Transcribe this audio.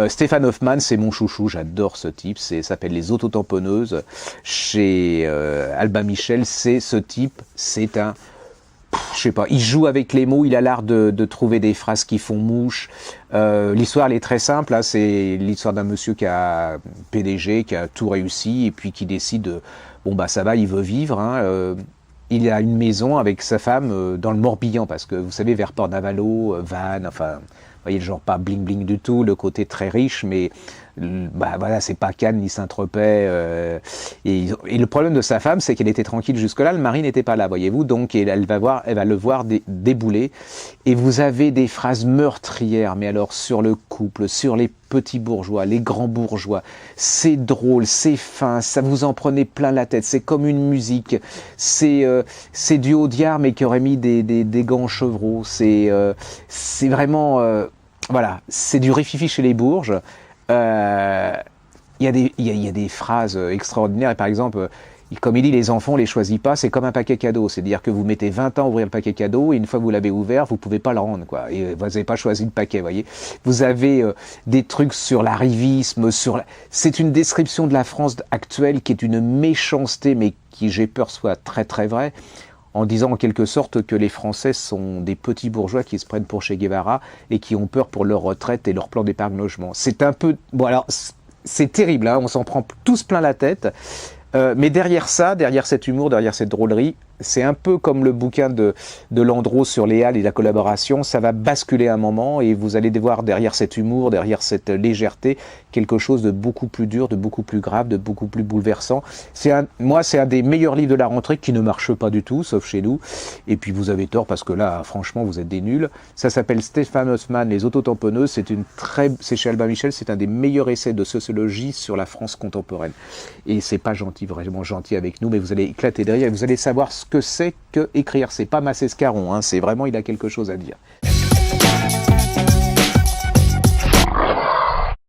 Stéphane Hoffmann, c'est mon chouchou, j'adore ce type, ça s'appelle Les Autotamponneuses, chez Albin Michel, c'est ce type, c'est un... Je sais pas, il joue avec les mots, il a l'art de trouver des phrases qui font mouche. L'histoire, elle est très simple, hein, c'est l'histoire d'un monsieur qui a PDG, qui a tout réussi, et puis qui décide, bon bah ça va, il veut vivre, hein, il a une maison avec sa femme dans le Morbihan, parce que vous savez, vers Port-Navalo, Vannes, enfin, vous voyez le genre pas bling bling du tout, le côté très riche, mais bah voilà, c'est pas Cannes ni Saint-Tropez. Et le problème de sa femme, c'est qu'elle était tranquille jusque-là, le mari n'était pas là, voyez-vous, donc elle va le voir débouler. Et vous avez des phrases meurtrières, mais alors sur le couple, sur les petits bourgeois, les grands bourgeois. C'est drôle, c'est fin, ça vous en prenez plein la tête, c'est comme une musique. C'est du Audiard, mais qui aurait mis des gants chevreaux. C'est vraiment... voilà, c'est du rififi chez les Bourges. Il y a des phrases extraordinaires, et par exemple, comme il dit, les enfants, on les choisit pas, c'est comme un paquet cadeau, c'est-à-dire que vous mettez 20 ans à ouvrir le paquet cadeau, et une fois que vous l'avez ouvert, vous pouvez pas le rendre, quoi, et vous n'avez pas choisi le paquet, voyez. Vous avez des trucs sur l'arrivisme, c'est une description de la France actuelle qui est une méchanceté, mais qui, j'ai peur, soit très très vraie, en disant en quelque sorte que les Français sont des petits bourgeois qui se prennent pour Che Guevara et qui ont peur pour leur retraite et leur plan d'épargne logement. C'est un peu... Bon alors, c'est terrible, hein, on s'en prend tous plein la tête, mais derrière ça, derrière cet humour, derrière cette drôlerie, c'est un peu comme le bouquin de Landreau sur les Halles et la collaboration, ça va basculer un moment et vous allez voir derrière cet humour, derrière cette légèreté, quelque chose de beaucoup plus dur, de beaucoup plus grave, de beaucoup plus bouleversant. Moi, c'est un des meilleurs livres de la rentrée qui ne marche pas du tout, sauf chez nous. Et puis vous avez tort parce que là, franchement, vous êtes des nuls. Ça s'appelle Stéphane Hoffmann, Les Autotamponneuses. C'est chez Albin Michel, c'est un des meilleurs essais de sociologie sur la France contemporaine. Et c'est pas gentil, vraiment gentil avec nous, mais vous allez éclater de rire et vous allez savoir ce que c'est que écrire. C'est pas Massescaron, hein, c'est vraiment, il a quelque chose à dire.